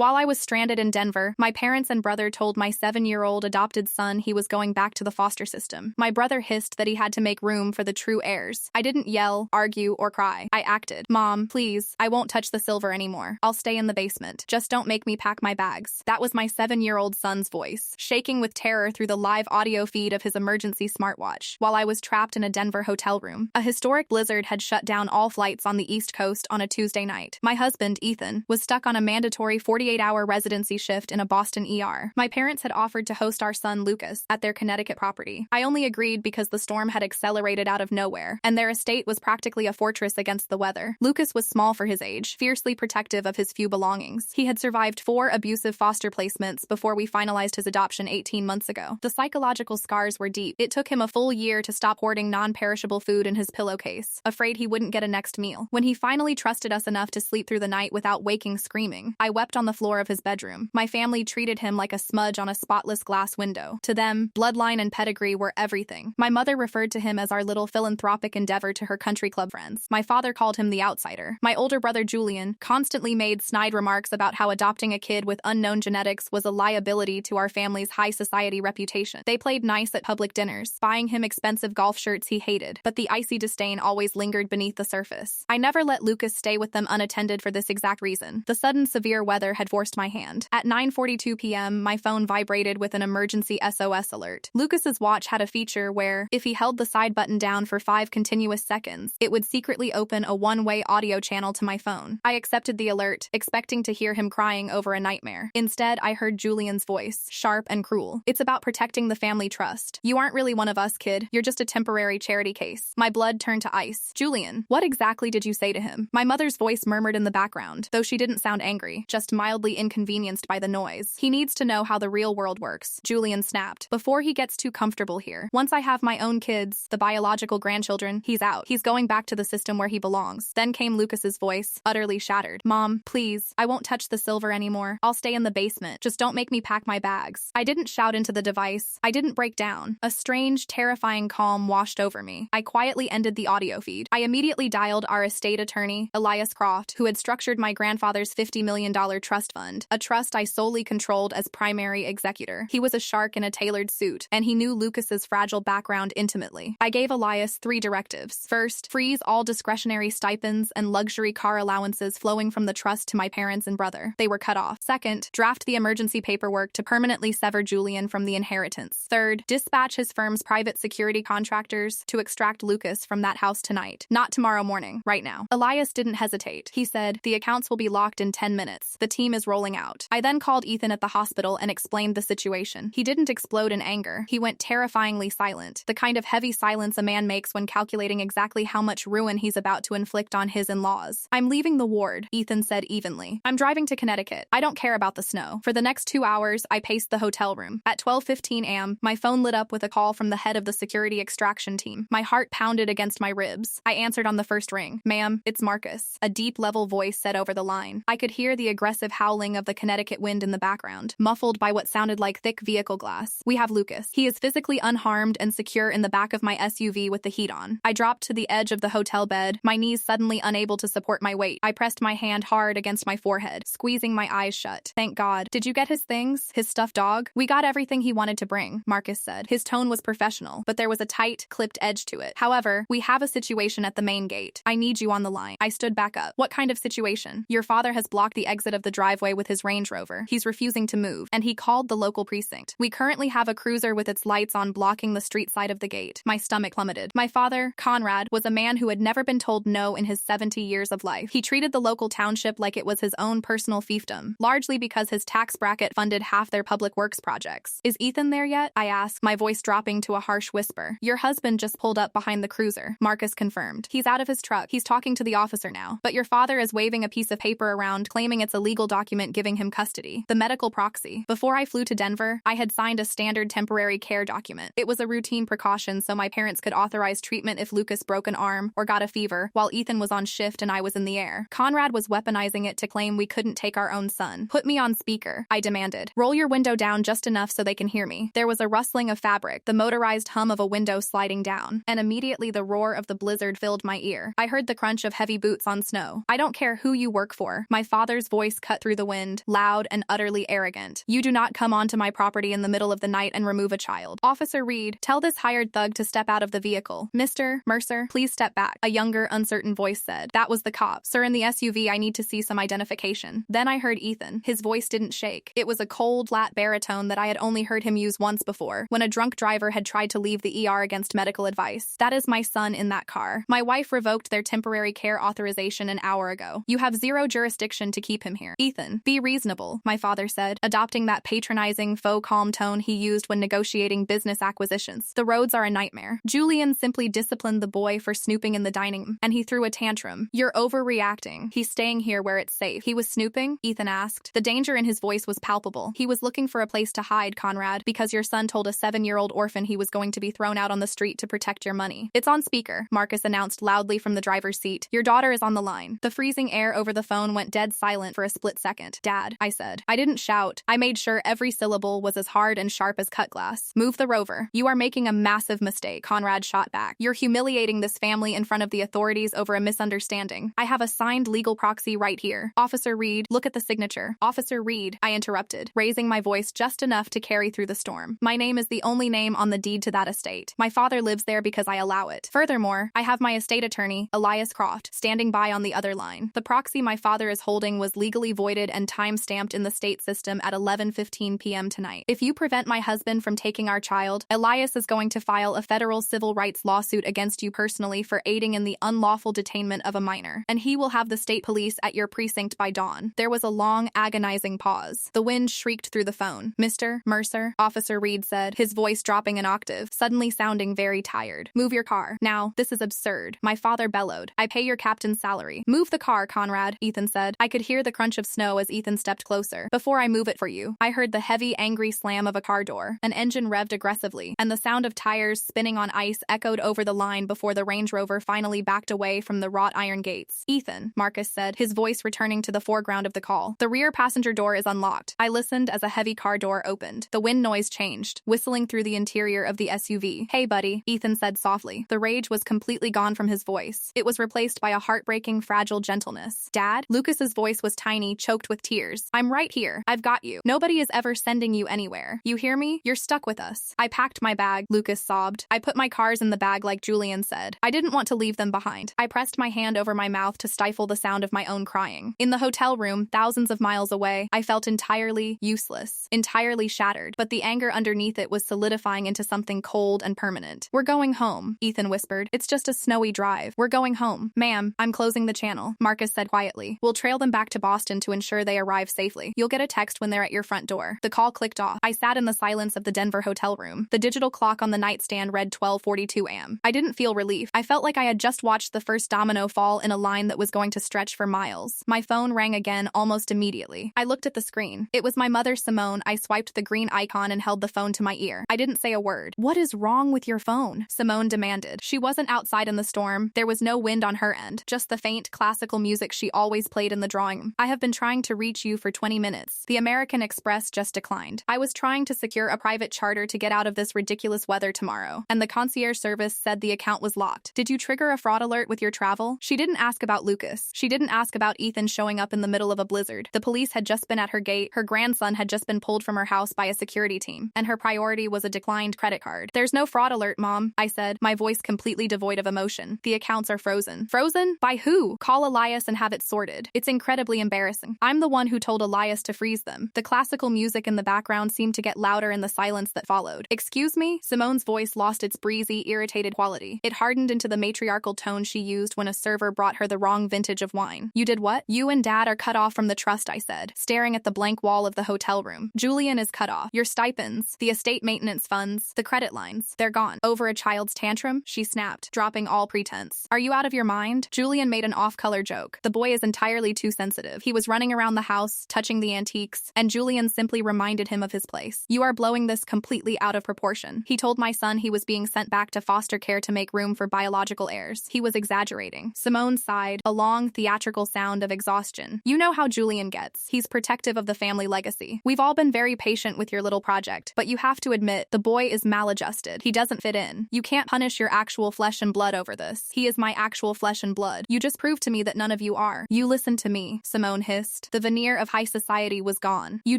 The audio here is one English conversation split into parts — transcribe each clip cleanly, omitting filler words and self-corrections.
While I was stranded in Denver, my parents and brother told my 7-year-old adopted son he was going back to the foster system. My brother hissed that he had to make room for the true heirs. I didn't yell, argue, or cry. I acted. Mom, please, I won't touch the silver anymore. I'll stay in the basement. Just don't make me pack my bags. That was my 7-year-old son's voice, shaking with terror through the live audio feed of his emergency smartwatch, while I was trapped in a Denver hotel room. A historic blizzard had shut down all flights on the East Coast on a Tuesday night. My husband, Ethan, was stuck on a mandatory 48-hour residency shift in a Boston ER. My parents had offered to host our son, Lucas, at their Connecticut property. I only agreed because the storm had accelerated out of nowhere, and their estate was practically a fortress against the weather. Lucas was small for his age, fiercely protective of his few belongings. He had survived 4 abusive foster placements before we finalized his adoption 18 months ago. The psychological scars were deep. It took him a full year to stop hoarding non-perishable food in his pillowcase, afraid he wouldn't get a next meal. When he finally trusted us enough to sleep through the night without waking screaming, I wept on the floor of his bedroom. My family treated him like a smudge on a spotless glass window. To them, bloodline and pedigree were everything. My mother referred to him as our little philanthropic endeavor to her country club friends. My father called him the outsider. My older brother Julian constantly made snide remarks about how adopting a kid with unknown genetics was a liability to our family's high society reputation. They played nice at public dinners, buying him expensive golf shirts he hated, but the icy disdain always lingered beneath the surface. I never let Lucas stay with them unattended for this exact reason. The sudden severe weather had forced my hand. At 9:42 p.m., my phone vibrated with an emergency SOS alert. Lucas's watch had a feature where, if he held the side button down for 5 continuous seconds, it would secretly open a one-way audio channel to my phone. I accepted the alert, expecting to hear him crying over a nightmare. Instead, I heard Julian's voice, sharp and cruel. "It's about protecting the family trust. You aren't really one of us, kid. You're just a temporary charity case." My blood turned to ice. "Julian, what exactly did you say to him?" My mother's voice murmured in the background, though she didn't sound angry, just mildly inconvenienced by the noise. "He needs to know how the real world works," Julian snapped, "before he gets too comfortable here. Once I have my own kids, the biological grandchildren, he's out. He's going back to the system where he belongs." Then came Lucas's voice, utterly shattered. "Mom, please, I won't touch the silver anymore. I'll stay in the basement. Just don't make me pack my bags." I didn't shout into the device. I didn't break down. A strange, terrifying calm washed over me. I quietly ended the audio feed. I immediately dialed our estate attorney, Elias Croft, who had structured my grandfather's $50 million trust fund, a trust I solely controlled as primary executor. He was a shark in a tailored suit, and he knew Lucas's fragile background intimately. I gave Elias 3 directives. First, freeze all discretionary stipends and luxury car allowances flowing from the trust to my parents and brother. They were cut off. Second, draft the emergency paperwork to permanently sever Julian from the inheritance. Third, dispatch his firm's private security contractors to extract Lucas from that house tonight. Not tomorrow morning, right now. Elias didn't hesitate. He said, "The accounts will be locked in 10 minutes. The team is rolling out." I then called Ethan at the hospital and explained the situation. He didn't explode in anger. He went terrifyingly silent, the kind of heavy silence a man makes when calculating exactly how much ruin he's about to inflict on his in-laws. "I'm leaving the ward," Ethan said evenly. "I'm driving to Connecticut. I don't care about the snow." For the next 2 hours, I paced the hotel room. At 12:15 a.m., my phone lit up with a call from the head of the security extraction team. My heart pounded against my ribs. I answered on the first ring. "Ma'am, it's Marcus," a deep, level voice said over the line. I could hear the aggressive howling of the Connecticut wind in the background, muffled by what sounded like thick vehicle glass. "We have Lucas. He is physically unharmed and secure in the back of my SUV with the heat on." I dropped to the edge of the hotel bed, my knees suddenly unable to support my weight. I pressed my hand hard against my forehead, squeezing my eyes shut. "Thank God. Did you get his things? His stuffed dog?" "We got everything he wanted to bring," Marcus said. His tone was professional, but there was a tight, clipped edge to it. "However, we have a situation at the main gate. I need you on the line." I stood back up. "What kind of situation?" "Your father has blocked the exit of the driveway with his Range Rover. He's refusing to move, and he called the local precinct. We currently have a cruiser with its lights on blocking the street side of the gate." My stomach plummeted. My father, Conrad, was a man who had never been told no in his 70 years of life. He treated the local township like it was his own personal fiefdom, largely because his tax bracket funded half their public works projects. "Is Ethan there yet?" I asked, my voice dropping to a harsh whisper. "Your husband just pulled up behind the cruiser," Marcus confirmed. "He's out of his truck. He's talking to the officer now. But your father is waving a piece of paper around, claiming it's a legal document giving him custody. The medical proxy. Before I flew to Denver, I had signed a standard temporary care document. It was a routine precaution so my parents could authorize treatment if Lucas broke an arm or got a fever, while Ethan was on shift and I was in the air. Conrad was weaponizing it to claim we couldn't take our own son. "Put me on speaker," I demanded. "Roll your window down just enough so they can hear me." There was a rustling of fabric, the motorized hum of a window sliding down, and immediately the roar of the blizzard filled my ear. I heard the crunch of heavy boots on snow. "I don't care who you work for," my father's voice cut through through the wind, loud and utterly arrogant. You do not come onto my property in the middle of the night and remove a child. Officer Reed, tell this hired thug to step out of the vehicle. Mr. Mercer, please step back, a younger, uncertain voice said. That was the cop. Sir, in the SUV, I need to see some identification. Then I heard Ethan. His voice didn't shake. It was a cold, flat baritone that I had only heard him use once before, when a drunk driver had tried to leave the ER against medical advice. That is my son in that car. My wife revoked their temporary care authorization an hour ago. You have zero jurisdiction to keep him here. Ethan, be reasonable, my father said, adopting that patronizing, faux calm tone he used when negotiating business acquisitions. The roads are a nightmare. Julian simply disciplined the boy for snooping in the dining room, and he threw a tantrum. You're overreacting. He's staying here where it's safe. He was snooping? Ethan asked. The danger in his voice was palpable. He was looking for a place to hide, Conrad, because your son told a 7-year-old orphan he was going to be thrown out on the street to protect your money. It's on speaker, Marcus announced loudly from the driver's seat. Your daughter is on the line. The freezing air over the phone went dead silent for a split second. Dad, I said. I didn't shout. I made sure every syllable was as hard and sharp as cut glass. Move the Rover. You are making a massive mistake, Conrad shot back. You're humiliating this family in front of the authorities over a misunderstanding. I have a signed legal proxy right here. Officer Reed, look at the signature. Officer Reed, I interrupted, raising my voice just enough to carry through the storm. My name is the only name on the deed to that estate. My father lives there because I allow it. Furthermore, I have my estate attorney, Elias Croft, standing by on the other line. The proxy my father is holding was legally voided and time-stamped in the state system at 11:15 p.m. tonight. If you prevent my husband from taking our child, Elias is going to file a federal civil rights lawsuit against you personally for aiding in the unlawful detainment of a minor, and he will have the state police at your precinct by dawn. There was a long, agonizing pause. The wind shrieked through the phone. Mr. Mercer, Officer Reed said, his voice dropping an octave, suddenly sounding very tired. Move your car. Now, this is absurd. My father bellowed. I pay your captain's salary. Move the car, Conrad, Ethan said. I could hear the crunch of snow as Ethan stepped closer. Before I move it for you, I heard the heavy, angry slam of a car door. An engine revved aggressively, and the sound of tires spinning on ice echoed over the line before the Range Rover finally backed away from the wrought iron gates. Ethan, Marcus said, his voice returning to the foreground of the call. The rear passenger door is unlocked. I listened as a heavy car door opened. The wind noise changed, whistling through the interior of the SUV. Hey, buddy, Ethan said softly. The rage was completely gone from his voice. It was replaced by a heartbreaking, fragile gentleness. Dad? Lucas's voice was tiny, choked with tears. I'm right here. I've got you. Nobody is ever sending you anywhere. You hear me? You're stuck with us. I packed my bag, Lucas sobbed. I put my cars in the bag like Julian said. I didn't want to leave them behind. I pressed my hand over my mouth to stifle the sound of my own crying. In the hotel room, thousands of miles away, I felt entirely useless, entirely shattered, but the anger underneath it was solidifying into something cold and permanent. We're going home, Ethan whispered. It's just a snowy drive. We're going home. Ma'am, I'm closing the channel, Marcus said quietly. We'll trail them back to Boston to ensure they arrive safely. You'll get a text when they're at your front door. The call clicked off. I sat in the silence of the Denver hotel room. The digital clock on the nightstand read 12:42 a.m. I didn't feel relief. I felt like I had just watched the first domino fall in a line that was going to stretch for miles. My phone rang again almost immediately. I looked at the screen. It was my mother, Simone. I swiped the green icon and held the phone to my ear. I didn't say a word. What is wrong with your phone? Simone demanded. She wasn't outside in the storm. There was no wind on her end, just the faint classical music she always played in the drawing room. I have been trying to reach you for 20 minutes. The American Express just declined. I was trying to secure a private charter to get out of this ridiculous weather tomorrow, and the concierge service said the account was locked. Did you trigger a fraud alert with your travel? She didn't ask about Lucas. She didn't ask about Ethan showing up in the middle of a blizzard. The police had just been at her gate. Her grandson had just been pulled from her house by a security team, and her priority was a declined credit card. There's no fraud alert, Mom, I said, my voice completely devoid of emotion. The accounts are frozen. Frozen? By who? Call Elias and have it sorted. It's incredibly embarrassing. I'm the one who told Elias to freeze them. The classical music in the background seemed to get louder in the silence that followed. Excuse me? Simone's voice lost its breezy, irritated quality. It hardened into the matriarchal tone she used when a server brought her the wrong vintage of wine. You did what? You and Dad are cut off from the trust, I said, staring at the blank wall of the hotel room. Julian is cut off. Your stipends, the estate maintenance funds, the credit lines, they're gone. Over a child's tantrum? She snapped, dropping all pretense. Are you out of your mind? Julian made an off-color joke. The boy is entirely too sensitive. He was running around the house, touching the antiques, and Julian simply reminded him of his place. You are blowing this completely out of proportion. He told my son he was being sent back to foster care to make room for biological heirs. He was exaggerating. Simone sighed, a long, theatrical sound of exhaustion. You know how Julian gets. He's protective of the family legacy. We've all been very patient with your little project, but you have to admit, the boy is maladjusted. He doesn't fit in. You can't punish your actual flesh and blood over this. He is my actual flesh and blood. You just proved to me that none of you are. You listen to me, Simone hissed. trust. The veneer of high society was gone. You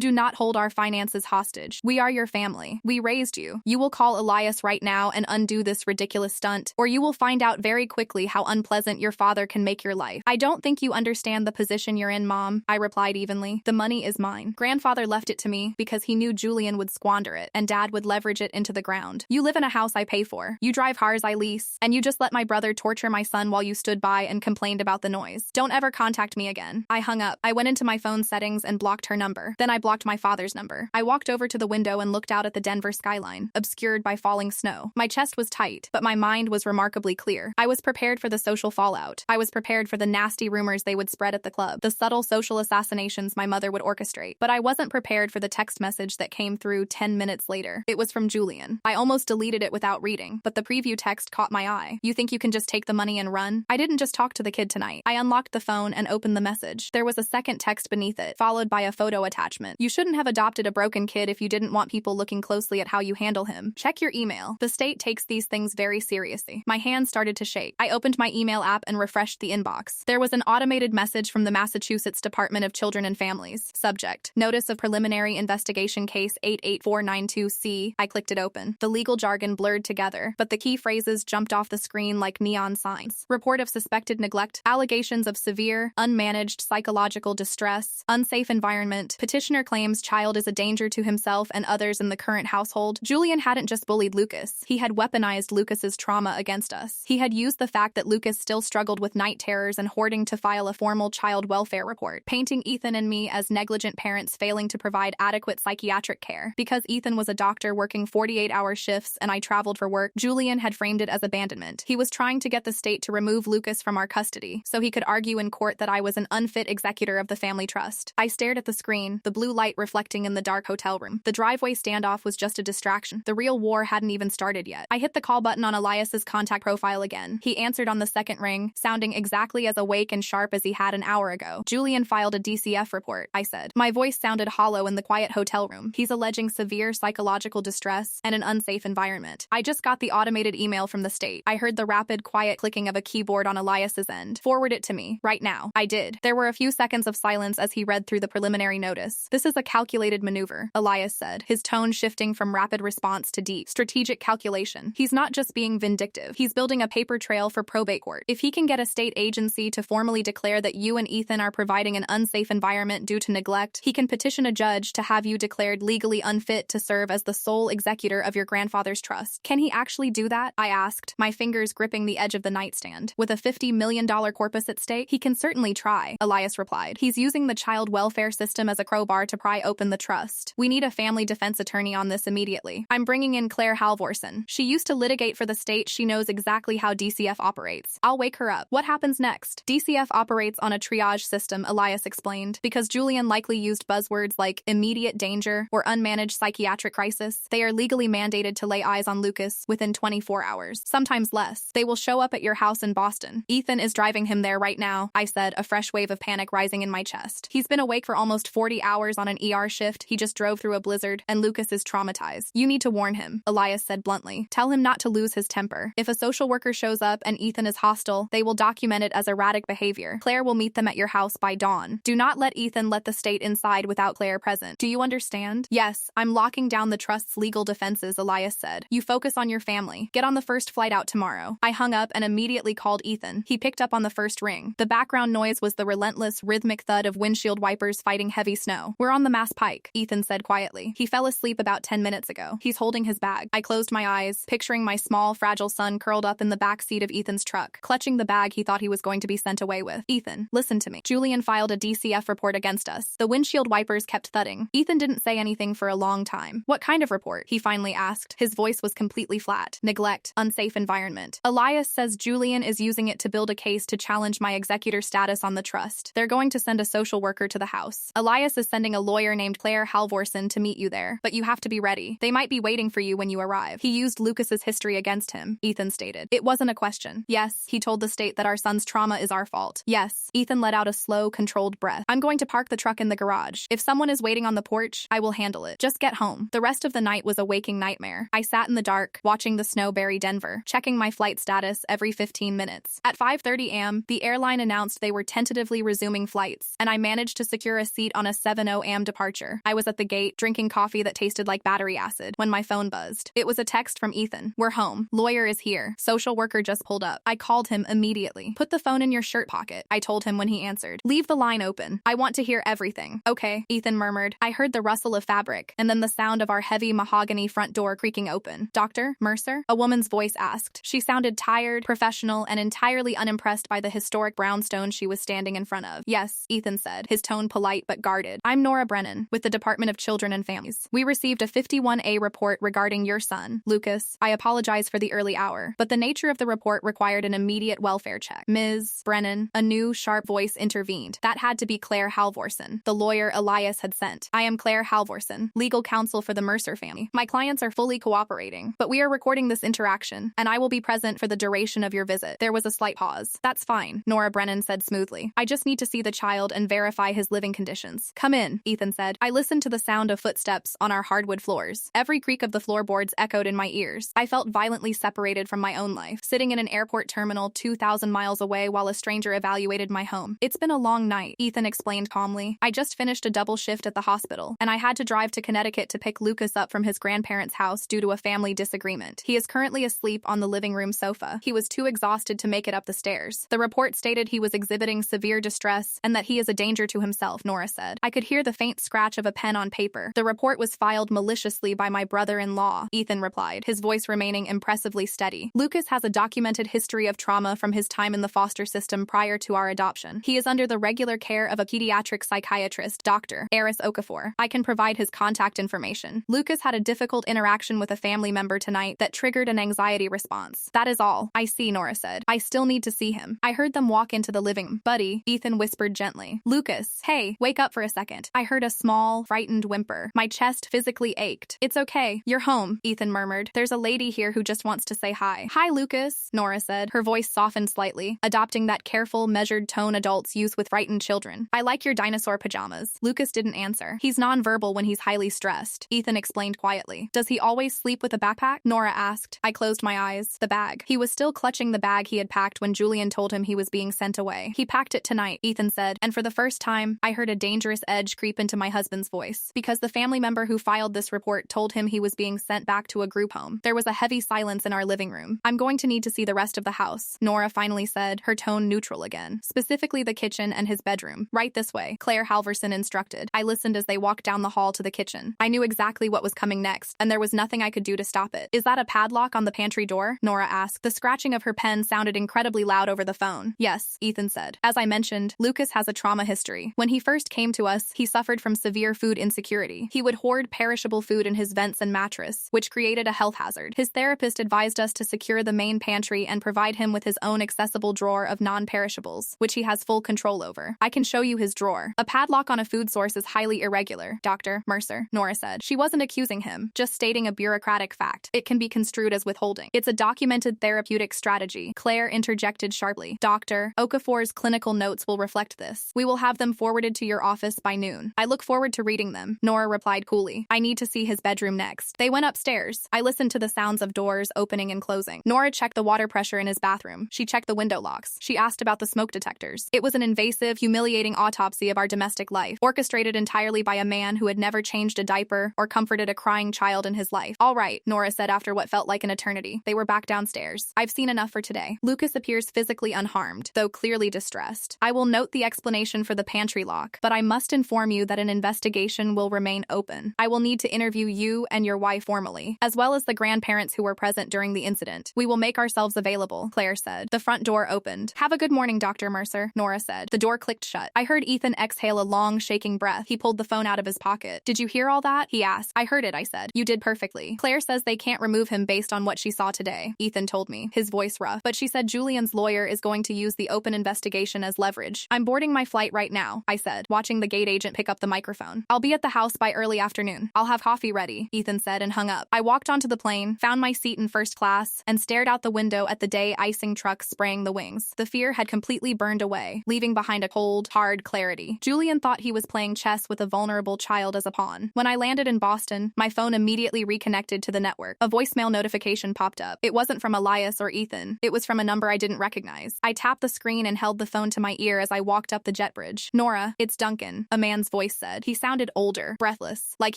do not hold our finances hostage. We are your family. We raised you. You will call Elias right now and undo this ridiculous stunt, or you will find out very quickly how unpleasant your father can make your life. I don't think you understand the position you're in, Mom, I replied evenly. The money is mine. Grandfather left it to me because he knew Julian would squander it, and Dad would leverage it into the ground. You live in a house I pay for. You drive cars I lease, and you just let my brother torture my son while you stood by and complained about the noise. Don't ever contact me again. I hung up. I went into my phone settings and blocked her number. Then I blocked my father's number. I walked over to the window and looked out at the Denver skyline, obscured by falling snow. My chest was tight, but my mind was remarkably clear. I was prepared for the social fallout. I was prepared for the nasty rumors they would spread at the club, the subtle social assassinations my mother would orchestrate. But I wasn't prepared for the text message that came through 10 minutes later. It was from Julian. I almost deleted it without reading, but the preview text caught my eye. You think you can just take the money and run? I didn't just talk to the kid tonight. I unlocked the phone and opened the message. There was a second text beneath it, followed by a photo attachment. You shouldn't have adopted a broken kid if you didn't want people looking closely at how you handle him. Check your email. The state takes these things very seriously. My hands started to shake. I opened my email app and refreshed the inbox. There was an automated message from the Massachusetts Department of Children and Families. Subject: Notice of Preliminary Investigation Case 88492C. I clicked it open. The legal jargon blurred together, but the key phrases jumped off the screen like neon signs. Report of suspected neglect, allegations of severe, unmanaged psychological distress, unsafe environment. Petitioner claims child is a danger to himself and others in the current household. Julian hadn't just bullied Lucas. He had weaponized Lucas's trauma against us. He had used the fact that Lucas still struggled with night terrors and hoarding to file a formal child welfare report, painting Ethan and me as negligent parents failing to provide adequate psychiatric care. Because Ethan was a doctor working 48-hour shifts and I traveled for work, Julian had framed it as abandonment. He was trying to get the state to remove Lucas from our custody so he could argue in court that I was an unfit executor of the family trust. I stared at the screen, the blue light reflecting in the dark hotel room. The driveway standoff was just a distraction. The real war hadn't even started yet. I hit the call button on Elias's contact profile again. He answered on the second ring, sounding exactly as awake and sharp as he had an hour ago. Julian filed a DCF report, I said. My voice sounded hollow in the quiet hotel room. He's alleging severe psychological distress and an unsafe environment. I just got the automated email from the state. I heard the rapid, quiet clicking of a keyboard on Elias's end. Forward it to me, right now. I did. There were a few seconds of silence as he read through the preliminary notice. This is a calculated maneuver, Elias said, his tone shifting from rapid response to deep, strategic calculation. He's not just being vindictive. He's building a paper trail for probate court. If he can get a state agency to formally declare that you and Ethan are providing an unsafe environment due to neglect, he can petition a judge to have you declared legally unfit to serve as the sole executor of your grandfather's trust. Can he actually do that? I asked, my fingers gripping the edge of the nightstand. With a $50 million corpus at stake, he can certainly try, Elias replied. He's using the child welfare system as a crowbar to pry open the trust. We need a family defense attorney on this immediately. I'm bringing in Claire Halvorsen. She used to litigate for the state. She knows exactly how DCF operates. I'll wake her up. What happens next? DCF operates on a triage system, Elias explained. Because Julian likely used buzzwords like immediate danger or unmanaged psychiatric crisis, they are legally mandated to lay eyes on Lucas within 24 hours, sometimes less. They will show up at your house in Boston. Ethan is driving him there right now, I said, a fresh wave of panic rising in my chest. He's been awake for almost 40 hours on an ER shift. He just drove through a blizzard, and Lucas is traumatized. You need to warn him, Elias said bluntly. Tell him not to lose his temper. If a social worker shows up and Ethan is hostile, they will document it as erratic behavior. Claire will meet them at your house by dawn. Do not let Ethan let the state inside without Claire present. Do you understand? Yes, I'm locking down the trust's legal defenses, Elias said. You focus on your family. Get on the first flight out tomorrow. I hung up and immediately called Ethan. He picked up on the first ring. The background noise was the relentless, rhythmic thud of windshield wipers fighting heavy snow. We're on the Mass Pike, Ethan said quietly. He fell asleep about 10 minutes ago. He's holding his bag. I closed my eyes, picturing my small, fragile son curled up in the back seat of Ethan's truck, clutching the bag he thought he was going to be sent away with. Ethan, listen to me. Julian filed a DCF report against us. The windshield wipers kept thudding. Ethan didn't say anything for a long time. What kind of report? He finally asked. His voice was completely flat. Neglect, unsafe environment. Elias says Julian is using it to build a case to challenge my executor status on the trust. They're going to send a social worker to the house. Elias is sending a lawyer named Claire Halvorsen to meet you there, but you have to be ready. They might be waiting for you when you arrive. He used Lucas's history against him, Ethan stated. It wasn't a question. Yes, he told the state that our son's trauma is our fault. Yes, Ethan let out a slow, controlled breath. I'm going to park the truck in the garage. If someone is waiting on the porch, I will handle it. Just get home. The rest of the night was a waking nightmare. I sat in the dark, watching the snow bury Denver, checking my flight status every 15 minutes. At 5:30 a.m., the airline announced they were tentatively resuming flights. flights, and I managed to secure a seat on a 7:00 a.m. departure. I was at the gate, drinking coffee that tasted like battery acid, when my phone buzzed. It was a text from Ethan. "We're home. Lawyer is here. Social worker just pulled up." I called him immediately. "Put the phone in your shirt pocket," I told him when he answered. "Leave the line open. I want to hear everything." "Okay," Ethan murmured. I heard the rustle of fabric, and then the sound of our heavy mahogany front door creaking open. "Dr. Mercer?" a woman's voice asked. She sounded tired, professional, and entirely unimpressed by the historic brownstone she was standing in front of. "Yes," Ethan said, his tone polite but guarded. "I'm Nora Brennan, with the Department of Children and Families. We received a 51A report regarding your son, Lucas. I apologize for the early hour, but the nature of the report required an immediate welfare check." "Ms. Brennan," a new, sharp voice intervened. That had to be Claire Halvorson, the lawyer Elias had sent. "I am Claire Halvorson, legal counsel for the Mercer family. My clients are fully cooperating, but we are recording this interaction, and I will be present for the duration of your visit." There was a slight pause. "That's fine," Nora Brennan said smoothly. "I just need to see the child and verify his living conditions." "Come in," Ethan said. I listened to the sound of footsteps on our hardwood floors. Every creak of the floorboards echoed in my ears. I felt violently separated from my own life, sitting in an airport terminal 2,000 miles away while a stranger evaluated my home. "It's been a long night," Ethan explained calmly. "I just finished a double shift at the hospital, and I had to drive to Connecticut to pick Lucas up from his grandparents' house due to a family disagreement. He is currently asleep on the living room sofa. He was too exhausted to make it up the stairs. The report stated he was exhibiting severe distress and that he is a danger to himself," Nora said. I could hear the faint scratch of a pen on paper. "The report was filed maliciously by my brother-in-law," Ethan replied, his voice remaining impressively steady. "Lucas has a documented history of trauma from his time in the foster system prior to our adoption. He is under the regular care of a pediatric psychiatrist, Dr. Eris Okafor. I can provide his contact information. Lucas had a difficult interaction with a family member tonight that triggered an anxiety response. That is all." "I see," Nora said. "I still need to see him." I heard them walk into the living room. "Buddy," Ethan whispered gently. "Lucas, hey, wake up for a second." I heard a small, frightened whimper. My chest physically ached. "It's okay. You're home," Ethan murmured. "There's a lady here who just wants to say hi." "Hi, Lucas," Nora said. Her voice softened slightly, adopting that careful, measured tone adults use with frightened children. "I like your dinosaur pajamas." Lucas didn't answer. "He's nonverbal when he's highly stressed," Ethan explained quietly. "Does he always sleep with a backpack?" Nora asked. I closed my eyes. The bag. He was still clutching the bag he had packed when Julian told him he was being sent away. "He packed it tonight," Ethan said, and for the first time, I heard a dangerous edge creep into my husband's voice. "Because the family member who filed this report told him he was being sent back to a group home." There was a heavy silence in our living room. "I'm going to need to see the rest of the house," Nora finally said, her tone neutral again. "Specifically the kitchen and his bedroom." "Right this way," Claire Halvorson instructed. I listened as they walked down the hall to the kitchen. I knew exactly what was coming next, and there was nothing I could do to stop it. "Is that a padlock on the pantry door?" Nora asked. The scratching of her pen sounded incredibly loud over the phone. "Yes," Ethan said. "As I mentioned, Lucas has a trauma history. When he first came to us, he suffered from severe food insecurity. He would hoard perishable food in his vents and mattress, which created a health hazard. His therapist advised us to secure the main pantry and provide him with his own accessible drawer of non-perishables, which he has full control over. I can show you his drawer. A padlock on a food source is highly irregular, Dr. Mercer," Nora said. She wasn't accusing him, just stating a bureaucratic fact. It can be construed as withholding. "It's a documented therapeutic strategy," Claire interjected sharply. "Dr. Okafor's clinical notes will reflect this. We will have them forwarded to your office by noon. I look forward to reading them," Nora replied coolly. "I need to see his bedroom next." They went upstairs. I listened to the sounds of doors opening and closing. Nora checked the water pressure in his bathroom. She checked the window locks. She asked about the smoke detectors. It was an invasive, humiliating autopsy of our domestic life, orchestrated entirely by a man who had never changed a diaper or comforted a crying child in his life. "All right," Nora said after what felt like an eternity. They were back downstairs. "I've seen enough for today." Lucas appears physically unharmed, though clearly distressed. "I will note the explanation for the pantry lock, but I must inform you that an investigation will remain open. I will need to interview you and your wife formally, as well as the grandparents who were present during the incident. We will make ourselves available," Claire said. The front door opened. "Have a good morning, Dr. Mercer," Nora said. The door clicked shut. I heard Ethan exhale a long, shaking breath. He pulled the phone out of his pocket. "Did you hear all that?" he asked. "I heard it," I said. "You did perfectly. Claire says they can't remove him based on what she saw today," Ethan told me, his voice rough. "But she said Julian's lawyer is going to use the open investigation as leverage." "I'm boarding my flight right now," I said, watching the gate agent pick up the microphone. "I'll be at the house by early afternoon. I'll have coffee ready," Ethan said and hung up. I walked onto the plane, found my seat in first class, and stared out the window at the day icing trucks spraying the wings. The fear had completely burned away, leaving behind a cold, hard clarity. Julian thought he was playing chess with a vulnerable child as a pawn. When I landed in Boston, my phone immediately reconnected to the network. A voicemail notification popped up. It wasn't from Elias or Ethan. It was from a number I didn't recognize. I tapped the screen and held the phone to my ear as I walked up the the jet bridge. Nora, it's Duncan, a man's voice said. He sounded older, breathless, like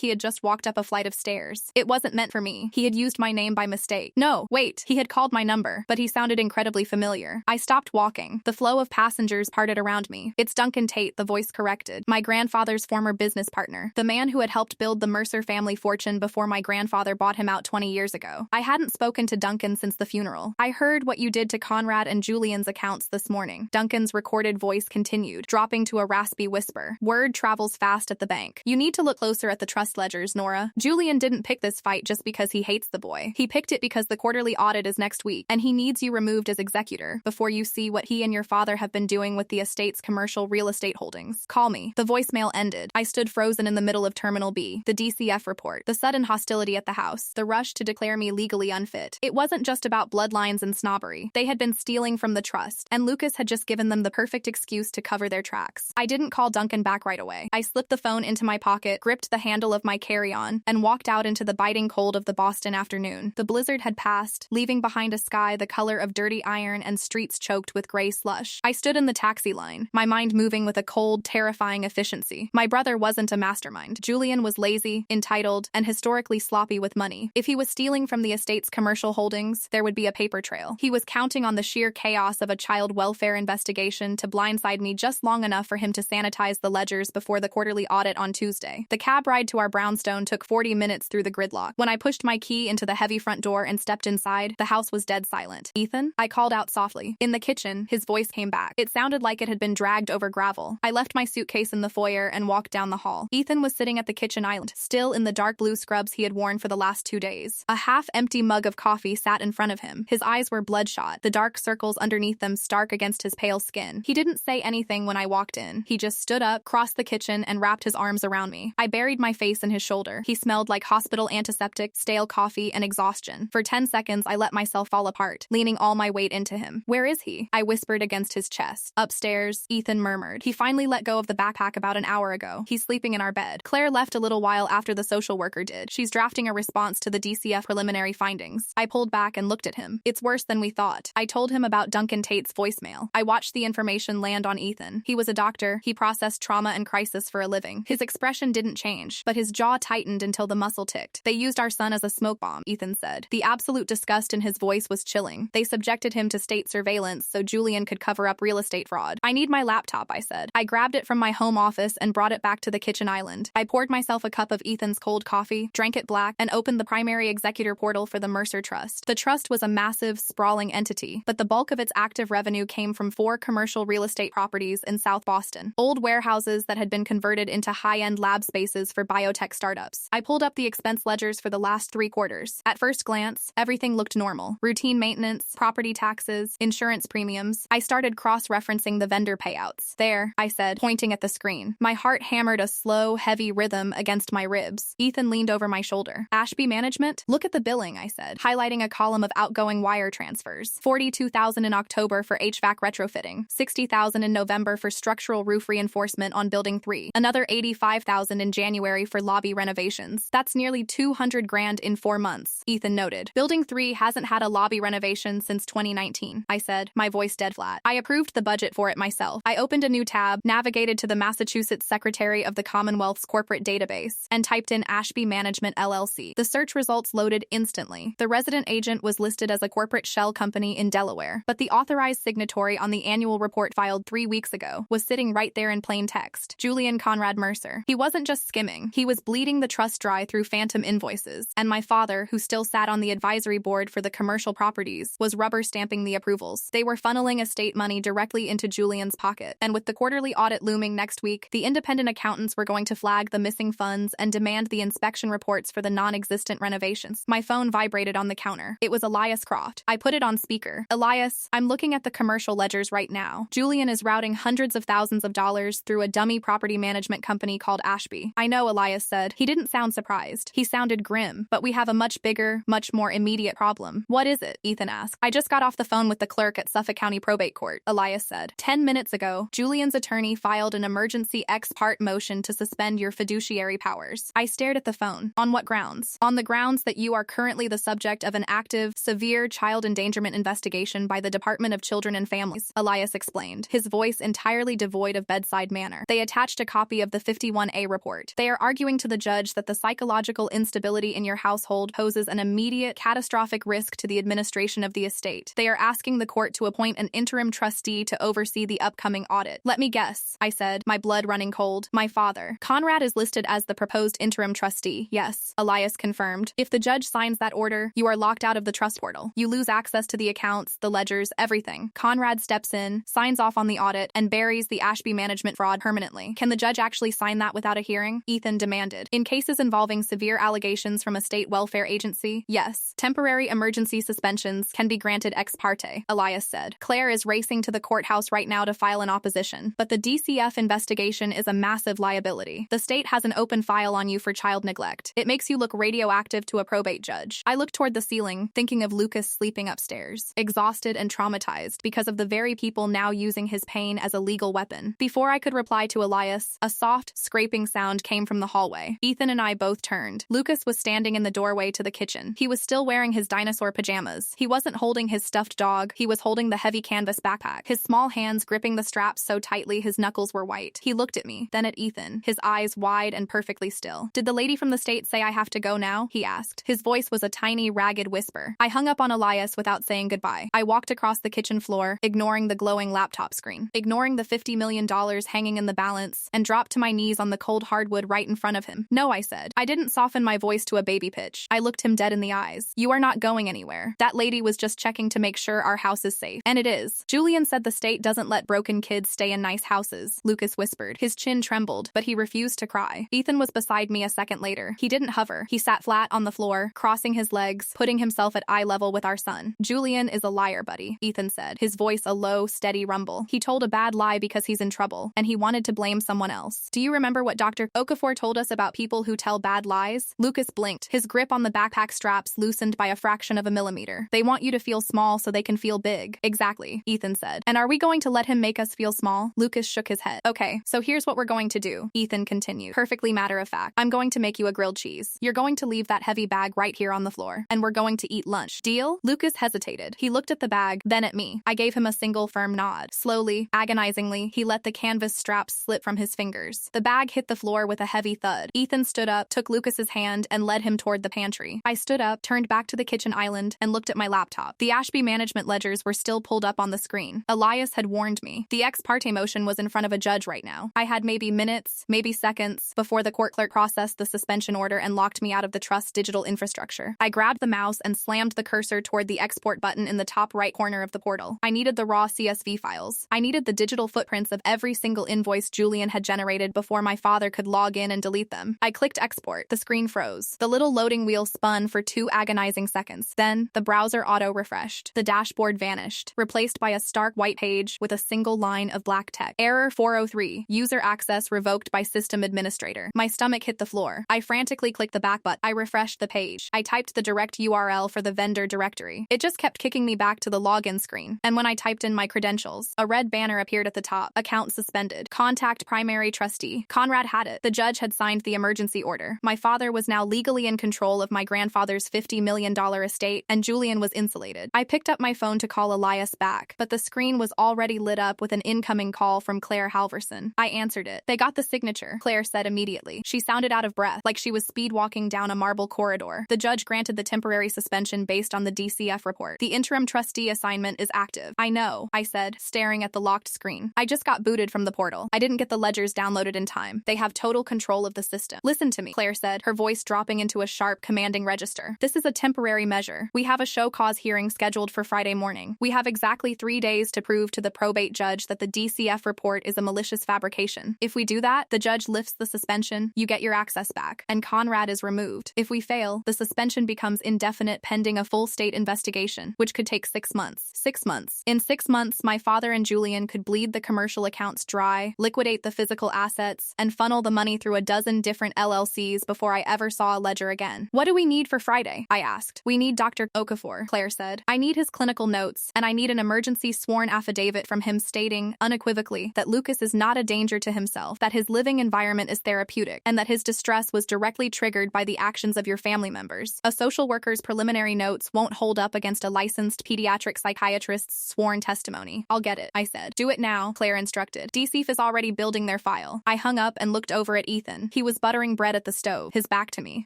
he had just walked up a flight of stairs. It wasn't meant for me. He had used my name by mistake. No, wait, he had called my number, but he sounded incredibly familiar. I stopped walking. The flow of passengers parted around me. It's Duncan Tate, the voice corrected. My grandfather's former business partner. The man who had helped build the Mercer family fortune before my grandfather bought him out 20 years ago. I hadn't spoken to Duncan since the funeral. I heard what you did to Conrad and Julian's accounts this morning. Duncan's recorded voice continued, dropping to a raspy whisper. Word travels fast at the bank. You need to look closer at the trust ledgers, Nora. Julian didn't pick this fight just because he hates the boy. He picked it because the quarterly audit is next week, and he needs you removed as executor before you see what he and your father have been doing with the estate's commercial real estate holdings. Call me. The voicemail ended. I stood frozen in the middle of Terminal B. The DCF report. The sudden hostility at the house. The rush to declare me legally unfit. It wasn't just about bloodlines and snobbery. They had been stealing from the trust, and Lucas had just given them the perfect excuse to cover their tracks. I didn't call Duncan back right away. I slipped the phone into my pocket, gripped the handle of my carry-on, and walked out into the biting cold of the Boston afternoon. The blizzard had passed, leaving behind a sky the color of dirty iron and streets choked with gray slush. I stood in the taxi line, my mind moving with a cold, terrifying efficiency. My brother wasn't a mastermind. Julian was lazy, entitled, and historically sloppy with money. If he was stealing from the estate's commercial holdings, there would be a paper trail. He was counting on the sheer chaos of a child welfare investigation to blindside me just long enough for him to sanitize the ledgers before the quarterly audit on Tuesday. The cab ride to our brownstone took 40 minutes through the gridlock. When I pushed my key into the heavy front door and stepped inside, the house was dead silent. Ethan? I called out softly. In the kitchen, his voice came back. It sounded like it had been dragged over gravel. I left my suitcase in the foyer and walked down the hall. Ethan was sitting at the kitchen island, still in the dark blue scrubs he had worn for the last 2 days. A half-empty mug of coffee sat in front of him. His eyes were bloodshot, the dark circles underneath them stark against his pale skin. He didn't say anything when I walked in. He just stood up, crossed the kitchen, and wrapped his arms around me. I buried my face in his shoulder. He smelled like hospital antiseptic, stale coffee, and exhaustion. For 10 seconds, I let myself fall apart, leaning all my weight into him. Where is he? I whispered against his chest. Upstairs, Ethan murmured. He finally let go of the backpack about an hour ago. He's sleeping in our bed. Claire left a little while after the social worker did. She's drafting a response to the DCF preliminary findings. I pulled back and looked at him. It's worse than we thought. I told him about Duncan Tate's voicemail. I watched the information land on Ethan. He was a doctor. He processed trauma and crisis for a living. His expression didn't change, but his jaw tightened until the muscle ticked. They used our son as a smoke bomb, Ethan said. The absolute disgust in his voice was chilling. They subjected him to state surveillance so Julian could cover up real estate fraud. I need my laptop, I said. I grabbed it from my home office and brought it back to the kitchen island. I poured myself a cup of Ethan's cold coffee, drank it black, and opened the primary executor portal for the Mercer Trust. The trust was a massive, sprawling entity, but the bulk of its active revenue came from 4 commercial real estate properties in South Boston, old warehouses that had been converted into high-end lab spaces for biotech startups. I pulled up the expense ledgers for the last 3 quarters. At first glance, everything looked normal. Routine maintenance, property taxes, insurance premiums. I started cross-referencing the vendor payouts. There, I said, pointing at the screen. My heart hammered a slow, heavy rhythm against my ribs. Ethan leaned over my shoulder. Ashby Management? Look at the billing, I said, highlighting a column of outgoing wire transfers. $42,000 in October for HVAC retrofitting, $60,000 in November for structural roof reinforcement on Building 3, another $85,000 in January for lobby renovations. That's nearly $200,000 in 4 months, Ethan noted. Building 3 hasn't had a lobby renovation since 2019, I said, my voice dead flat. I approved the budget for it myself. I opened a new tab, navigated to the Massachusetts Secretary of the Commonwealth's corporate database, and typed in Ashby Management LLC. The search results loaded instantly. The resident agent was listed as a corporate shell company in Delaware, but the authorized signatory on the annual report filed 3 weeks ago was sitting right there in plain text. Julian Conrad Mercer. He wasn't just skimming. He was bleeding the trust dry through phantom invoices. And my father, who still sat on the advisory board for the commercial properties, was rubber stamping the approvals. They were funneling estate money directly into Julian's pocket. And with the quarterly audit looming next week, the independent accountants were going to flag the missing funds and demand the inspection reports for the non-existent renovations. My phone vibrated on the counter. It was Elias Croft. I put it on speaker. Elias, I'm looking at the commercial ledgers right now. Julian is routing hundreds of thousands of dollars through a dummy property management company called Ashby. I know, Elias said. He didn't sound surprised. He sounded grim. But we have a much bigger, much more immediate problem. What is it? Ethan asked. I just got off the phone with the clerk at Suffolk County Probate Court, Elias said. 10 minutes ago, Julian's attorney filed an emergency ex parte motion to suspend your fiduciary powers. I stared at the phone. On what grounds? On the grounds that you are currently the subject of an active, severe child endangerment investigation by the Department of Children and Families, Elias explained, his voice entirely entirely devoid of bedside manner. They attached a copy of the 51A report. They are arguing to the judge that the psychological instability in your household poses an immediate, catastrophic risk to the administration of the estate. They are asking the court to appoint an interim trustee to oversee the upcoming audit. Let me guess, I said, my blood running cold. My father. Conrad is listed as the proposed interim trustee. Yes, Elias confirmed. If the judge signs that order, you are locked out of the trust portal. You lose access to the accounts, the ledgers, everything. Conrad steps in, signs off on the audit, and buries the Ashby management fraud permanently. Can the judge actually sign that without a hearing? Ethan demanded. In cases involving severe allegations from a state welfare agency, yes. Temporary emergency suspensions can be granted ex parte, Elias said. Claire is racing to the courthouse right now to file an opposition, but the DCF investigation is a massive liability. The state has an open file on you for child neglect. It makes you look radioactive to a probate judge. I looked toward the ceiling, thinking of Lucas sleeping upstairs, exhausted and traumatized because of the very people now using his pain as a legal weapon. Before I could reply to Elias, a soft, scraping sound came from the hallway. Ethan and I both turned. Lucas was standing in the doorway to the kitchen. He was still wearing his dinosaur pajamas. He wasn't holding his stuffed dog. He was holding the heavy canvas backpack, his small hands gripping the straps so tightly his knuckles were white. He looked at me, then at Ethan, his eyes wide and perfectly still. Did the lady from the state say I have to go now? He asked. His voice was a tiny, ragged whisper. I hung up on Elias without saying goodbye. I walked across the kitchen floor, ignoring the glowing laptop screen, ignoring the $50 million hanging in the balance, and dropped to my knees on the cold hardwood right in front of him. No, I said. I didn't soften my voice to a baby pitch. I looked him dead in the eyes. You are not going anywhere. That lady was just checking to make sure our house is safe. And it is. Julian said the state doesn't let broken kids stay in nice houses, Lucas whispered. His chin trembled, but he refused to cry. Ethan was beside me a second later. He didn't hover. He sat flat on the floor, crossing his legs, putting himself at eye level with our son. Julian is a liar, buddy, Ethan said, his voice a low, steady rumble. He told a bad lie because he's in trouble, and he wanted to blame someone else. Do you remember what Dr. Okafor told us about people who tell bad lies? Lucas blinked, his grip on the backpack straps loosened by a fraction of a millimeter. They want you to feel small so they can feel big. Exactly, Ethan said. And are we going to let him make us feel small? Lucas shook his head. Okay, so here's what we're going to do, Ethan continued, perfectly matter of fact. I'm going to make you a grilled cheese. You're going to leave that heavy bag right here on the floor, and we're going to eat lunch. Deal? Lucas hesitated. He looked at the bag, then at me. I gave him a single firm nod. Slowly, agonizingly, he let the canvas straps slip from his fingers. The bag hit the floor with a heavy thud. Ethan stood up, took Lucas's hand, and led him toward the pantry. I stood up, turned back to the kitchen island, and looked at my laptop. The Ashby management ledgers were still pulled up on the screen. Elias had warned me. The ex parte motion was in front of a judge right now. I had maybe minutes, maybe seconds, before the court clerk processed the suspension order and locked me out of the trust's digital infrastructure. I grabbed the mouse and slammed the cursor toward the export button in the top right corner of the portal. I needed the raw CSV files. I needed the digital footprints of every single invoice Julian had generated before my father could log in and delete them. I clicked export. The screen froze. The little loading wheel spun for 2 agonizing seconds. Then, the browser auto-refreshed. The dashboard vanished, replaced by a stark white page with a single line of black text. Error 403. User access revoked by system administrator. My stomach hit the floor. I frantically clicked the back button. I refreshed the page. I typed the direct URL for the vendor directory. It just kept kicking me back to the login screen. And when I typed in my credentials, a red banner appeared at the top. Account suspended. Contact primary trustee. Conrad had it. The judge had signed the emergency order. My father was now legally in control of my grandfather's $50 million estate, and Julian was insulated. I picked up my phone to call Elias back, but the screen was already lit up with an incoming call from Claire Halverson. I answered it. They got the signature, Claire said immediately. She sounded out of breath, like she was speed walking down a marble corridor. The judge granted the temporary suspension based on the DCF report. The interim trustee assignment is active. I know, I said, staring at the locked screen. I just got booted from the portal. I didn't get the ledgers downloaded in time. They have total control of the system. Listen to me, Claire said, her voice dropping into a sharp, commanding register. This is a temporary measure. We have a show cause hearing scheduled for Friday morning. We have exactly 3 days to prove to the probate judge that the DCF report is a malicious fabrication. If we do that, the judge lifts the suspension, you get your access back, and Conrad is removed. If we fail, the suspension becomes indefinite pending a full state investigation, which could take 6 months. 6 months. In 6 months, my father and Julian could bleed the commercial accounts dry, liquidate the physical assets, and funnel the money through a dozen different LLCs before I ever saw a ledger again. What do we need for Friday? I asked. We need Dr. Okafor, Claire said. I need his clinical notes, and I need an emergency sworn affidavit from him stating, unequivocally, that Lucas is not a danger to himself, that his living environment is therapeutic, and that his distress was directly triggered by the actions of your family members. A social worker's preliminary notes won't hold up against a licensed pediatric psychiatrist's sworn testimony. I'll get it, I said. Do it now. now, Claire instructed. DCF is already building their file. I hung up and looked over at Ethan. He was buttering bread at the stove, his back to me.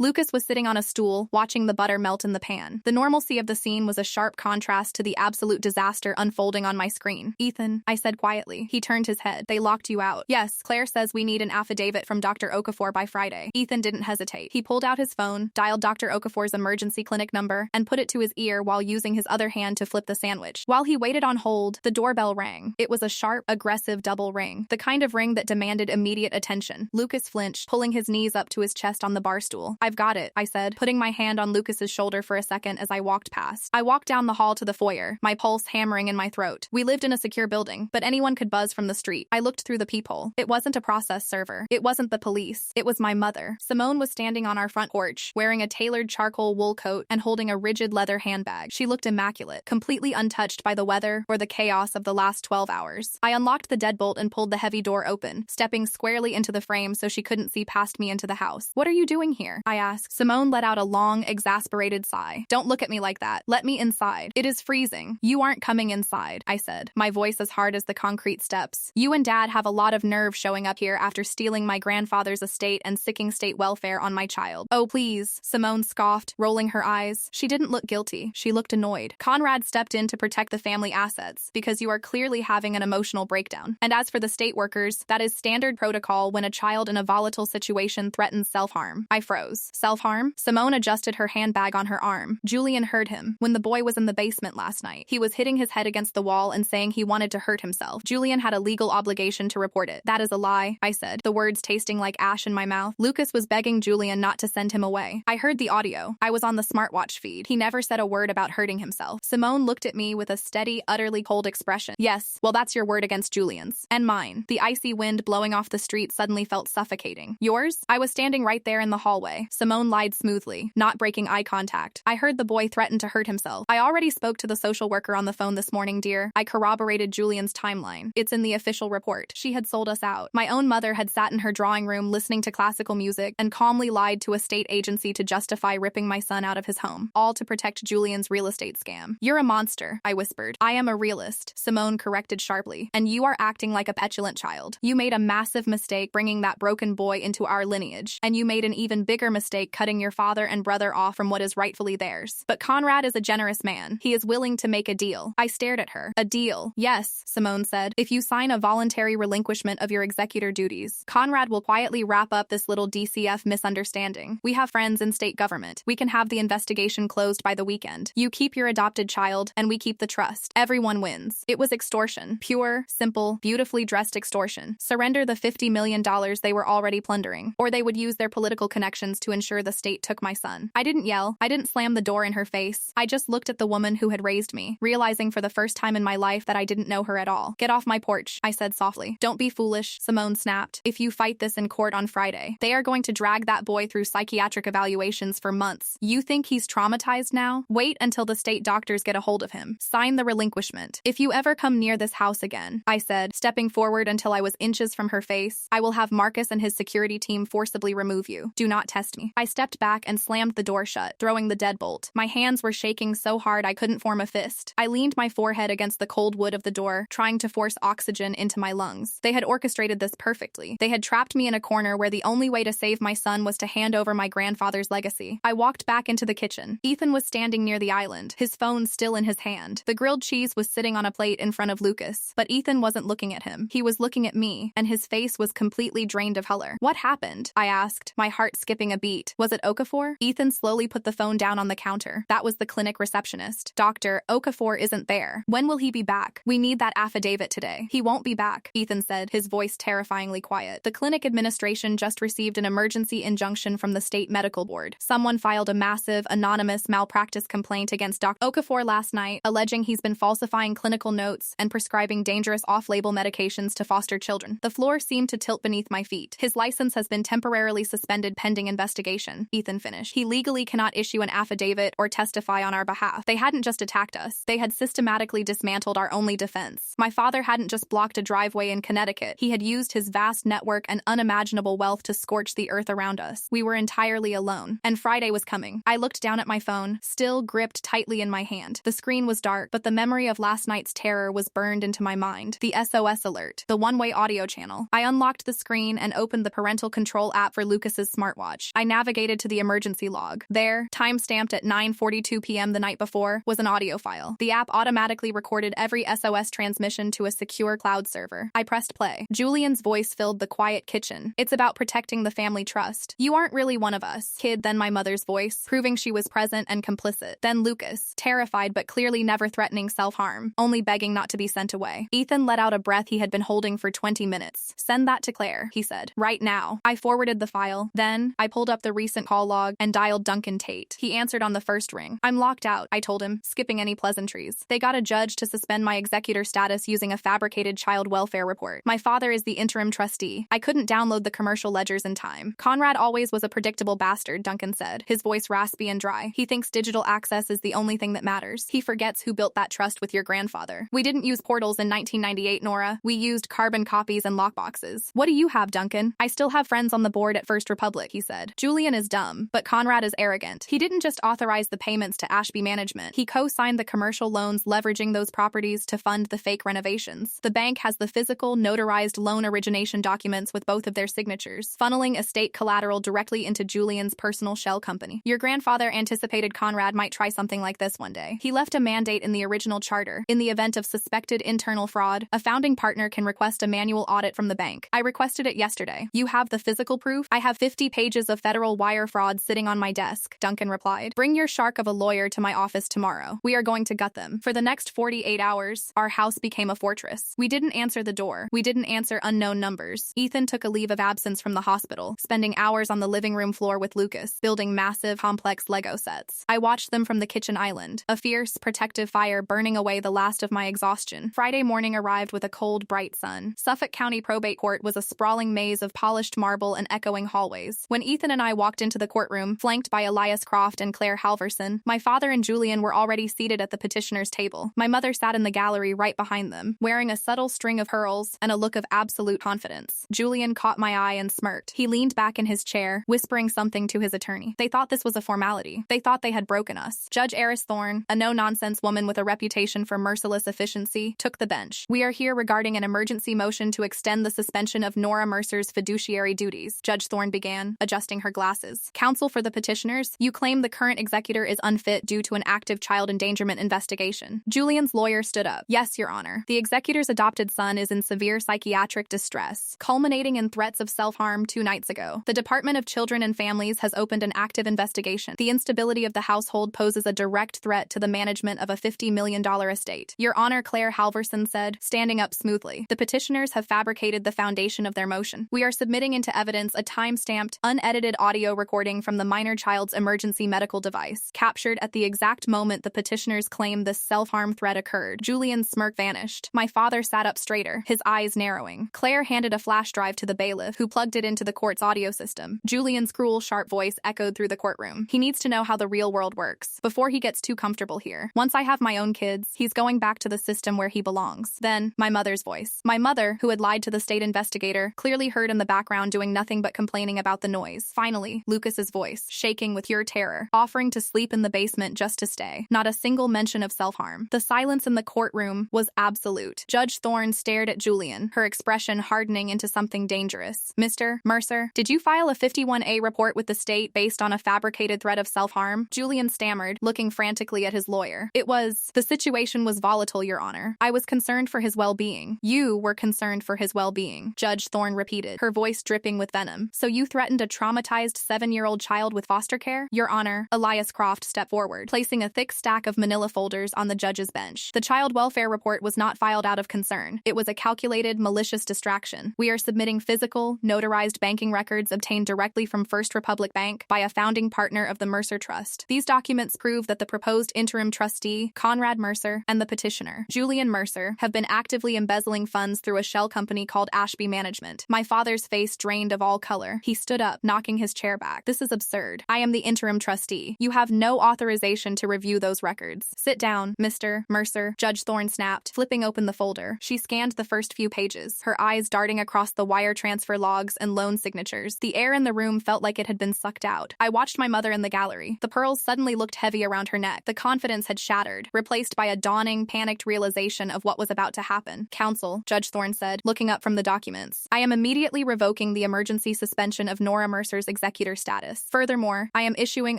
Lucas was sitting on a stool, watching the butter melt in the pan. The normalcy of the scene was a sharp contrast to the absolute disaster unfolding on my screen. Ethan, I said quietly. He turned his head. They locked you out. Yes, Claire says we need an affidavit from Dr. Okafor by Friday. Ethan didn't hesitate. He pulled out his phone, dialed Dr. Okafor's emergency clinic number, and put it to his ear while using his other hand to flip the sandwich. While he waited on hold, the doorbell rang. It was a sharp, aggressive double ring, the kind of ring that demanded immediate attention. Lucas flinched, pulling his knees up to his chest on the bar stool. I've got it, I said, putting my hand on Lucas's shoulder for a second as I walked past. I walked down the hall to the foyer, my pulse hammering in my throat. We lived in a secure building, but anyone could buzz from the street. I looked through the peephole. It wasn't a process server. It wasn't the police. It was my mother. Simone was standing on our front porch, wearing a tailored charcoal wool coat and holding a rigid leather handbag. She looked immaculate, completely untouched by the weather or the chaos of the last 12 hours. I unlocked the deadbolt and pulled the heavy door open, stepping squarely into the frame so she couldn't see past me into the house. What are you doing here? I asked. Simone let out a long, exasperated sigh. Don't look at me like that. Let me inside. It is freezing. You aren't coming inside, I said, my voice as hard as the concrete steps. You and Dad have a lot of nerve showing up here after stealing my grandfather's estate and sicking state welfare on my child. Oh, please, Simone scoffed, rolling her eyes. She didn't look guilty. She looked annoyed. Conrad stepped in to protect the family assets because you are clearly having an emotional breakdown. And as for the state workers, that is standard protocol when a child in a volatile situation threatens self-harm. I froze. Self-harm? Simone adjusted her handbag on her arm. Julian heard him when the boy was in the basement last night. He was hitting his head against the wall and saying he wanted to hurt himself. Julian had a legal obligation to report it. That is a lie, I said, the words tasting like ash in my mouth. Lucas was begging Julian not to send him away. I heard the audio. I was on the smartwatch feed. He never said a word about hurting himself. Simone looked at me with a steady, utterly cold expression. Yes, well, that's your word against Julian's. And mine. The icy wind blowing off the street suddenly felt suffocating. Yours? I was standing right there in the hallway. Simone lied smoothly, not breaking eye contact. I heard the boy threaten to hurt himself. I already spoke to the social worker on the phone this morning, dear. I corroborated Julian's timeline. It's in the official report. She had sold us out. My own mother had sat in her drawing room listening to classical music and calmly lied to a state agency to justify ripping my son out of his home, all to protect Julian's real estate scam. You're a monster, I whispered. I am a realist, Simone corrected sharply, and you are acting like a petulant child. You made a massive mistake bringing that broken boy into our lineage, and you made an even bigger mistake cutting your father and brother off from what is rightfully theirs. But Conrad is a generous man. He is willing to make a deal. I stared at her. A deal? Yes, Simone said. If you sign a voluntary relinquishment of your executor duties, Conrad will quietly wrap up this little DCF misunderstanding. We have friends in state government. We can have the investigation closed by the weekend. You keep your adopted child, and we keep the trust. Everyone wins. It was extortion. Pure, simple, beautifully dressed extortion. Surrender the $50 million they were already plundering, or they would use their political connections to ensure the state took my son. I didn't yell. I didn't slam the door in her face. I just looked at the woman who had raised me, realizing for the first time in my life that I didn't know her at all. Get off my porch, I said softly. Don't be foolish, Simone snapped. If you fight this in court on Friday, they are going to drag that boy through psychiatric evaluations for months. You think he's traumatized now? Wait until the state doctors get a hold of him. Sign the relinquishment. If you ever come near this house again, I said, stepping forward until I was inches from her face, I will have Marcus and his security team forcibly remove you. Do not test me. I stepped back and slammed the door shut, throwing the deadbolt. My hands were shaking so hard I couldn't form a fist. I leaned my forehead against the cold wood of the door, trying to force oxygen into my lungs. They had orchestrated this perfectly. They had trapped me in a corner where the only way to save my son was to hand over my grandfather's legacy. I walked back into the kitchen. Ethan was standing near the island, his phone still in his hand. The grilled cheese was sitting on a plate in front of Lucas, but Ethan wasn't looking at him. He was looking at me, and his face was completely drained of color. What happened? I asked, my heart skipping a beat. Was it Okafor? Ethan slowly put the phone down on the counter. That was the clinic receptionist. Doctor, Okafor isn't there. When will he be back? We need that affidavit today. He won't be back, Ethan said, his voice terrifyingly quiet. The clinic administration just received an emergency injunction from the state medical board. Someone filed a massive, anonymous malpractice complaint against Dr. Okafor last night, alleging he's been falsifying clinical notes and prescribing dangerous off-label medications to foster children. The floor seemed to tilt beneath my feet. His license has been temporarily suspended pending investigation, Ethan finished. He legally cannot issue an affidavit or testify on our behalf. They hadn't just attacked us. They had systematically dismantled our only defense. My father hadn't just blocked a driveway in Connecticut. He had used his vast network and unimaginable wealth to scorch the earth around us. We were entirely alone. And Friday was coming. I looked down at my phone, still gripped tightly in my hand. The screen was dark, but the memory of last night's terror was burned into my mind. mind. The SOS alert. The one-way audio channel. I unlocked the screen and opened the parental control app for Lucas's smartwatch. I navigated to the emergency log. There, time-stamped at 9:42 p.m. the night before, was an audio file. The app automatically recorded every SOS transmission to a secure cloud server. I pressed play. Julian's voice filled the quiet kitchen. It's about protecting the family trust. You aren't really one of us, kid. Then my mother's voice, proving she was present and complicit. Then Lucas, terrified but clearly never threatening self-harm, only begging not to be sent away. Ethan let out a breath he had been holding for 20 minutes. Send that to Claire, he said. Right now. I forwarded the file. Then, I pulled up the recent call log and dialed Duncan Tate. He answered on the first ring. I'm locked out, I told him, skipping any pleasantries. They got a judge to suspend my executor status using a fabricated child welfare report. My father is the interim trustee. I couldn't download the commercial ledgers in time. Conrad always was a predictable bastard, Duncan said, his voice raspy and dry. He thinks digital access is the only thing that matters. He forgets who built that trust with your grandfather. We didn't use portals in 1998, Nora. We used carbon copies and lockboxes. What do you have, Duncan? I still have friends on the board at First Republic, he said. Julian is dumb, but Conrad is arrogant. He didn't just authorize the payments to Ashby Management. He co-signed the commercial loans leveraging those properties to fund the fake renovations. The bank has the physical, notarized loan origination documents with both of their signatures, funneling estate collateral directly into Julian's personal shell company. Your grandfather anticipated Conrad might try something like this one day. He left a mandate in the original charter. In the event of suspected internal fraud, a founding partner can request a manual audit from the bank. I requested it yesterday. You have the physical proof? I have 50 pages of federal wire fraud sitting on my desk, Duncan replied. Bring your shark of a lawyer to my office tomorrow. We are going to gut them. For the next 48 hours, our house became a fortress. We didn't answer the door. We didn't answer unknown numbers. Ethan took a leave of absence from the hospital, spending hours on the living room floor with Lucas, building massive, complex Lego sets. I watched them from the kitchen island, a fierce, protective fire burning away the last of my exhaustion. Friday morning arrived with a cold, bright sun. Suffolk County Probate Court was a sprawling maze of polished marble and echoing hallways. When Ethan and I walked into the courtroom, flanked by Elias Croft and Claire Halverson, my father and Julian were already seated at the petitioner's table. My mother sat in the gallery right behind them, wearing a subtle string of pearls and a look of absolute confidence. Julian caught my eye and smirked. He leaned back in his chair, whispering something to his attorney. They thought this was a formality. They thought they had broken us. Judge Eris Thorne, a no-nonsense woman with a reputation for merciless efficiency, took the bench. We are here regarding an emergency motion to extend the suspension of Nora Mercer's fiduciary duties, Judge Thorne began, adjusting her glasses. Counsel for the petitioners, you claim the current executor is unfit due to an active child endangerment investigation. Julian's lawyer stood up. Yes, Your Honor. The executor's adopted son is in severe psychiatric distress, culminating in threats of self-harm 2 nights ago. The Department of Children and Families has opened an active investigation. The instability of the household poses a direct threat to the management of a $50 million estate. Your Honor, Claire Halverson said, standing up smoothly. The petitioners have fabricated the foundation of their motion. We are submitting into evidence a time-stamped, unedited audio recording from the minor child's emergency medical device, captured at the exact moment the petitioners claim this self-harm threat occurred. Julian's smirk vanished. My father sat up straighter, his eyes narrowing. Claire handed a flash drive to the bailiff, who plugged it into the court's audio system. Julian's cruel, sharp voice echoed through the courtroom. He needs to know how the real world works, before he gets too comfortable here. Once I have my own kids, he's going back to the system where he belongs. Then, my mother's voice. My mother, who had lied to the state investigator, clearly heard in the background doing nothing but complaining about the noise. Finally, Lucas's voice, shaking with pure terror, offering to sleep in the basement just to stay. Not a single mention of self-harm. The silence in the courtroom was absolute. Judge Thorne stared at Julian, her expression hardening into something dangerous. Mr. Mercer, did you file a 51A report with the state based on a fabricated threat of self-harm? Julian stammered, looking frantically at his lawyer. The situation was volatile, Your Honor. I was concerned for his well-being. You were concerned for his well-being, Judge Thorne repeated, her voice dripping with venom. So you threatened a traumatized 7-year-old child with foster care? Your Honor, Elias Croft stepped forward, placing a thick stack of manila folders on the judge's bench. The child welfare report was not filed out of concern. It was a calculated, malicious distraction. We are submitting physical, notarized banking records obtained directly from First Republic Bank by a founding partner of the Mercer Trust. These documents prove that the proposed interim trustee, Conrad Mercer, and the petitioner, Julian Mercer, have been actively embezzling funds through a shell company called Ashby Management. My father's face drained of all color. He stood up, knocking his chair back. This is absurd. I am the interim trustee. You have no authorization to review those records. Sit down, Mr. Mercer, Judge Thorne snapped, flipping open the folder. She scanned the first few pages, her eyes darting across the wire transfer logs and loan signatures. The air in the room felt like it had been sucked out. I watched my mother in the gallery. The pearls suddenly looked heavy around her neck. The confidence had shattered, replaced by a dawning, panicked realization of what was about about to happen. Counsel, Judge Thorne said, looking up from the documents. I am immediately revoking the emergency suspension of Nora Mercer's executor status. Furthermore, I am issuing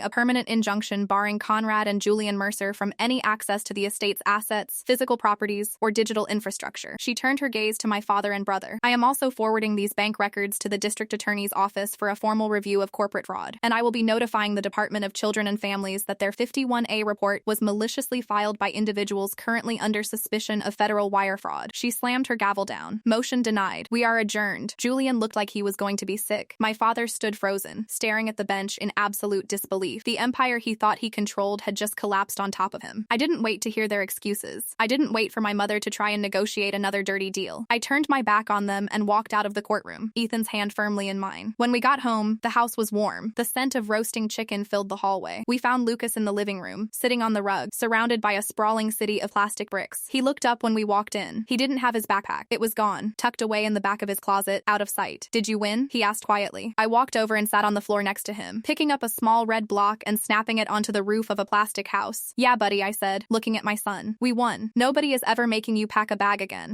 a permanent injunction barring Conrad and Julian Mercer from any access to the estate's assets, physical properties, or digital infrastructure. She turned her gaze to my father and brother. I am also forwarding these bank records to the district attorney's office for a formal review of corporate fraud, and I will be notifying the Department of Children and Families that their 51A report was maliciously filed by individuals currently under suspicion of federal wire fraud. She slammed her gavel down. Motion denied. We are adjourned. Julian looked like he was going to be sick. My father stood frozen, staring at the bench in absolute disbelief. The empire he thought he controlled had just collapsed on top of him. I didn't wait to hear their excuses. I didn't wait for my mother to try and negotiate another dirty deal. I turned my back on them and walked out of the courtroom, Ethan's hand firmly in mine. When we got home, the house was warm. The scent of roasting chicken filled the hallway. We found Lucas in the living room, sitting on the rug, surrounded by a sprawling city of plastic bricks. He looked up when we walked in. He didn't have his backpack. It was gone, tucked away in the back of his closet, out of sight. Did you win? He asked quietly. I walked over and sat on the floor next to him, picking up a small red block and snapping it onto the roof of a plastic house. Yeah, buddy, I said, looking at my son. We won. Nobody is ever making you pack a bag again.